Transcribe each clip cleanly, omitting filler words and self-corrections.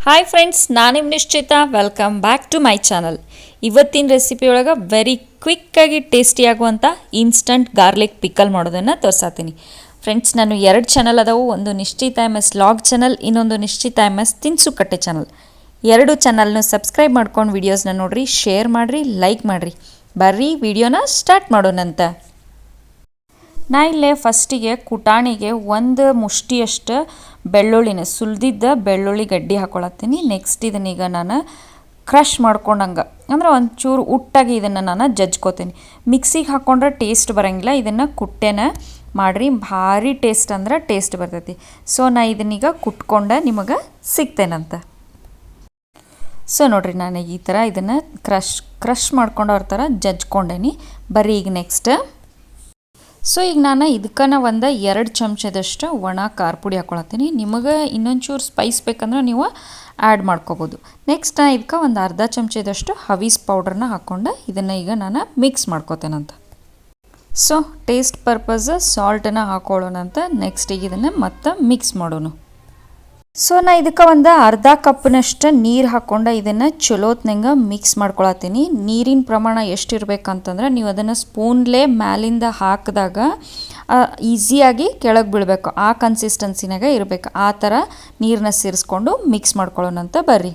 Hi friends, ನಾನು ನಿಮ್ಮ Nishchita. Welcome back to my channel. ಇವತ್ತಿನ ರೆಸಿಪಿ ಒಳಗೆ ವೆರಿ ಕ್ವಿಕ್ಕಾಗಿ ಟೇಸ್ಟಿ ಆಗುವಂಥ ಇನ್ಸ್ಟಂಟ್ ಗಾರ್ಲಿಕ್ ಪಿಕಲ್ ಮಾಡೋದನ್ನು ತೋರಿಸ್ತೀನಿ. ಫ್ರೆಂಡ್ಸ್, ನಾನು 2 ಚಾನಲ್ ಅದಾವು. ಒಂದು ನಿಶ್ಚಿತ MS ಲಾಗ್ ಚಾನಲ್, ಇನ್ನೊಂದು ನಿಶ್ಚಿತ MS ತಿನಿಸು ಕಟ್ಟೆ ಚಾನಲ್. 2 ಚಾನಲ್ನ ಸಬ್ಸ್ಕ್ರೈಬ್ ಮಾಡ್ಕೊಂಡು ವೀಡಿಯೋಸ್ನ ನೋಡಿರಿ, ಶೇರ್ ಮಾಡಿರಿ, ಲೈಕ್ ಮಾಡಿರಿ. ಬರ್ರಿ ವಿಡಿಯೋನ ಸ್ಟಾರ್ಟ್ ಮಾಡೋಣಂತ. ನಾ ಇಲ್ಲೇ ಫಸ್ಟಿಗೆ ಕುಟಾಣಿಗೆ 1 ಮುಷ್ಟಿಯಷ್ಟು ಬೆಳ್ಳುಳ್ಳಿನ ಸುಲಿದಿದ್ದ ಬೆಳ್ಳುಳ್ಳಿ ಗಡ್ಡಿ ಹಾಕೊಳತ್ತೀನಿ. ನೆಕ್ಸ್ಟ್ ಇದನ್ನೀಗ ನಾನು ಕ್ರಷ್ ಮಾಡ್ಕೊಂಡಂಗೆ ಅಂದ್ರೆ ಒಂಚೂರು ಉಟ್ಟಾಗಿ ಇದನ್ನು ನಾನು ಜಜ್ಕೋತೀನಿ. ಮಿಕ್ಸಿಗೆ ಹಾಕ್ಕೊಂಡ್ರೆ ಟೇಸ್ಟ್ ಬರೋಂಗಿಲ್ಲ, ಇದನ್ನು ಕುಟ್ಟೆನ ಮಾಡಿರಿ, ಭಾರಿ ಟೇಸ್ಟ್ ಅಂದ್ರೆ ಟೇಸ್ಟ್ ಬರ್ತೈತಿ. ಸೊ ನಾ ಇದನ್ನೀಗ ಕುಟ್ಕೊಂಡು ನಿಮಗೆ ಸಿಗ್ತೇನಂತ. ಸೊ ನೋಡಿರಿ, ನಾನು ಈ ಥರ ಇದನ್ನು ಕ್ರಷ್ ಮಾಡ್ಕೊಂಡವ್ರ ಥರ ಜಜ್ಕೊಂಡೇನಿ. ಬರ್ರಿ ಈಗ ನೆಕ್ಸ್ಟ್. ಸೊ ಈಗ ನಾನು ಇದಕ್ಕನ 2 ಚಮಚದಷ್ಟು ಒಣ ಖಾರ ಪುಡಿ ಹಾಕ್ಕೊಳತ್ತೀನಿ. ನಿಮಗೆ ಇನ್ನೊಂಚೂರು ಸ್ಪೈಸ್ ಬೇಕಂದ್ರೆ ನೀವು ಆ್ಯಡ್ ಮಾಡ್ಕೋಬೋದು. ನೆಕ್ಸ್ಟ್ ನಾನು ಇದಕ್ಕೆ ಅರ್ಧ ಚಮಚದಷ್ಟು ಹವೀಸ್ ಪೌಡ್ರನ್ನ ಹಾಕ್ಕೊಂಡು ಇದನ್ನು ಈಗ ನಾನು ಮಿಕ್ಸ್ ಮಾಡ್ಕೋತೇನಂತ. ಸೊ ಟೇಸ್ಟ್ ಪರ್ಪಸ್ ಸಾಲ್ಟನ್ನು ಹಾಕ್ಕೊಳ್ಳೋಣಂತ. ನೆಕ್ಸ್ಟ್ ಈಗ ಇದನ್ನು ಮತ್ತೆ ಮಿಕ್ಸ್ ಮಾಡೋಣ. ಸೊ ನಾ ಇದಕ್ಕೆ ಅರ್ಧ ಕಪ್ನಷ್ಟು ನೀರು ಹಾಕ್ಕೊಂಡು ಇದನ್ನು ಚಲೋತ್ನಂಗೆ ಮಿಕ್ಸ್ ಮಾಡ್ಕೊಳತ್ತೀನಿ. ನೀರಿನ ಪ್ರಮಾಣ ಎಷ್ಟಿರ್ಬೇಕಂತಂದ್ರೆ ನೀವು ಅದನ್ನು ಸ್ಪೂನ್ಲೇ ಮ್ಯಾಲಿಂದ ಹಾಕಿದಾಗ ಈಸಿಯಾಗಿ ಕೆಳಗೆ ಬೀಳಬೇಕು, ಆ ಕನ್ಸಿಸ್ಟೆನ್ಸಿನಾಗ ಇರಬೇಕು. ಆ ಥರ ನೀರನ್ನ ಸೇರಿಸ್ಕೊಂಡು ಮಿಕ್ಸ್ ಮಾಡ್ಕೊಳ್ಳೋಣಂತ ಬರ್ರಿ.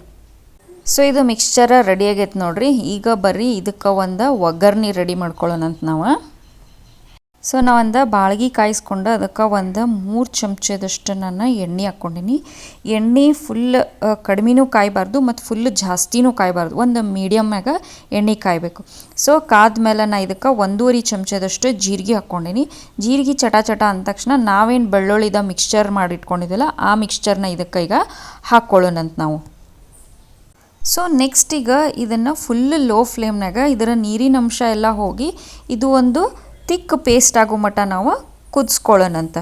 ಸೊ ಇದು ಮಿಕ್ಸ್ಚರ ರೆಡಿ ಆಗೈತೆ ನೋಡ್ರಿ. ಈಗ ಬರ್ರಿ ಇದಕ್ಕೆ ಒಗ್ಗರ್ಣೆ ರೆಡಿ ಮಾಡ್ಕೊಳ್ಳೋಣಂತ ನಾವು. ಸೊ ನಾ ಬಾಳ್ಗಿ ಕಾಯಿಸ್ಕೊಂಡು ಅದಕ್ಕೆ 3 ಚಮಚದಷ್ಟು ನಾನು ಎಣ್ಣೆ ಹಾಕ್ಕೊಂಡಿನಿ. ಎಣ್ಣೆ ಫುಲ್ ಕಡಿಮೆನೂ ಕಾಯಬಾರ್ದು ಮತ್ತು ಫುಲ್ ಜಾಸ್ತಿನೂ ಕಾಯಬಾರ್ದು, ಒಂದು ಮೀಡಿಯಮ್ಮಾಗ ಎಣ್ಣೆ ಕಾಯಬೇಕು. ಸೊ ಕಾದ್ಮೇಲೆ ನಾ ಇದಕ್ಕೆ 1.5 ಚಮಚದಷ್ಟು ಜೀರಿಗೆ ಹಾಕ್ಕೊಂಡಿನಿ. ಜೀರಿಗೆ ಚಟ ಅಂದ ತಕ್ಷಣ ನಾವೇನು ಬೆಳ್ಳುಳ್ಳಿದ ಮಿಕ್ಸ್ಚರ್ ಮಾಡಿಟ್ಕೊಂಡಿದ್ದಿಲ್ಲ ಆ ಮಿಕ್ಸ್ಚರ್ನ ಇದಕ್ಕೆ ಈಗ ಹಾಕ್ಕೊಳ್ಳೋಣಂತ ನಾವು. ಸೊ ನೆಕ್ಸ್ಟ್ ಈಗ ಇದನ್ನು ಫುಲ್ ಲೋ ಫ್ಲೇಮ್ನಾಗ ಇದರ ನೀರಿನ ಅಂಶ ಎಲ್ಲ ಹೋಗಿ ಇದು ಒಂದು ತಿಕ್ ಪೇಸ್ಟ್ ಆಗೋ ಮಟ್ಟ ನಾವು ಕುದಿಸ್ಕೊಳ್ಳೋಣಂತ.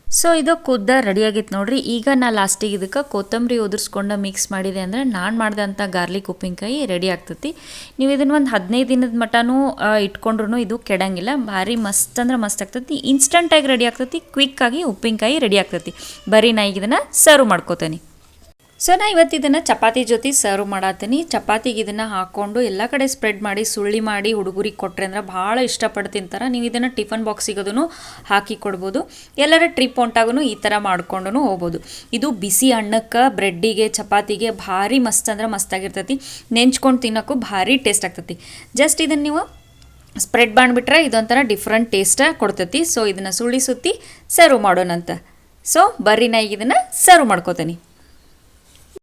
ಸೊ ಇದು ಕುದ್ದ ರೆಡಿಯಾಗಿತ್ತು ನೋಡ್ರಿ. ಈಗ ನಾ ಲಾಸ್ಟಿಗೆ ಇದಕ್ಕೆ ಕೊತ್ತಂಬರಿ ಉದುರಿಸ್ಕೊಂಡು ಮಿಕ್ಸ್ ಮಾಡಿದೆ ಅಂದರೆ ನಾನು ಮಾಡಿದಂಥ ಗಾರ್ಲಿಕ್ ಉಪ್ಪಿನಕಾಯಿ ರೆಡಿ ಆಗ್ತೈತಿ. ನೀವು ಇದನ್ನು 15 ದಿನದ ಮಟನೂ ಇಟ್ಕೊಂಡ್ರೂ ಇದು ಕೆಡಂಗಿಲ್ಲ. ಭಾರಿ ಮಸ್ತ್ ಅಂದ್ರೆ ಮಸ್ತ್ ಆಗ್ತೈತಿ. ಇನ್ಸ್ಟಂಟಾಗಿ ರೆಡಿ ಆಗ್ತೈತಿ, ಕ್ವಿಕ್ಕಾಗಿ ಉಪ್ಪಿನಕಾಯಿ ರೆಡಿ ಆಗ್ತೈತಿ. ಬರೀ ನಾ ಈಗ ಇದನ್ನು ಸರ್ವ್ ಮಾಡ್ಕೋತೀನಿ. ಸೊ ನಾ ಇವತ್ತು ಇದನ್ನು ಚಪಾತಿ ಜೊತೆ ಸರ್ವ್ ಮಾಡತ್ತೀನಿ. ಚಪಾತಿಗೆ ಇದನ್ನು ಹಾಕ್ಕೊಂಡು ಎಲ್ಲ ಕಡೆ ಸ್ಪ್ರೆಡ್ ಮಾಡಿ ಸುಳ್ಳಿ ಮಾಡಿ ಹುಡುಗರಿಗೆ ಕೊಟ್ಟರೆ ಅಂದ್ರೆ ಭಾಳ ಇಷ್ಟಪಟ್ಟು ತಿಂತಾರೆ. ನೀವು ಇದನ್ನು ಟಿಫನ್ ಬಾಕ್ಸಿಗೆ ಅದನ್ನು ಹಾಕಿ ಕೊಡ್ಬೋದು. ಎಲ್ಲರ ಟ್ರಿಪ್ ಹೊಂಟಾಗೂ ಈ ಥರ ಮಾಡ್ಕೊಂಡು ಹೋಗ್ಬೋದು. ಇದು ಬಿಸಿ ಅನ್ನಕ್ಕೆ, ಬ್ರೆಡ್ಡಿಗೆ, ಚಪಾತಿಗೆ ಭಾರಿ ಮಸ್ತ್ ಅಂದ್ರೆ ಮಸ್ತಾಗಿರ್ತೈತಿ. ನೆಂಚ್ಕೊಂಡು ತಿನ್ನೋಕ್ಕೂ ಭಾರಿ ಟೇಸ್ಟ್ ಆಗ್ತೈತಿ. ಜಸ್ಟ್ ಇದನ್ನು ನೀವು ಸ್ಪ್ರೆಡ್ ಮಾಡಿಬಿಟ್ರೆ ಇದೊಂಥರ ಡಿಫ್ರೆಂಟ್ ಟೇಸ್ಟ್ ಕೊಡ್ತೈತಿ. ಸೊ ಇದನ್ನು ಸುಳ್ಳಿ ಸುತ್ತಿ ಸರ್ವ್ ಮಾಡೋಣಂತ. ಸೊ ಬರ್ರಿ ನಾ ಈಗ ಇದನ್ನು ಸರ್ವ್ ಮಾಡ್ಕೋತೀನಿ.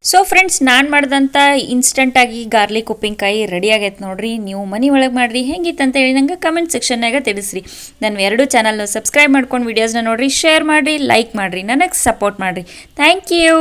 ಸೊ ಫ್ರೆಂಡ್ಸ್, ನಾನು ಮಾಡಿದಂಥ ಇನ್ಸ್ಟಂಟಾಗಿ ಗಾರ್ಲಿಕ್ ಉಪ್ಪಿನಕಾಯಿ ರೆಡಿ ಆಗೈತೆ ನೋಡ್ರಿ. ನೀವು ಮನೆ ಒಳಗೆ ಮಾಡಿರಿ, ಹೆಂಗಿತ್ತಂತ ಹೇಳಿ ನಂಗೆ ಕಮೆಂಟ್ ಸೆಕ್ಷನ್ನಾಗ ತಿಳಿಸ್ರಿ. ನಾನು 2 ಚಾನಲ್ನ ಸಬ್ಸ್ಕ್ರೈಬ್ ಮಾಡ್ಕೊಂಡು ವೀಡಿಯೋಸ್ನ ನೋಡಿರಿ, ಶೇರ್ ಮಾಡಿರಿ, ಲೈಕ್ ಮಾಡಿರಿ, ನನಗೆ ಸಪೋರ್ಟ್ ಮಾಡಿರಿ. Thank you.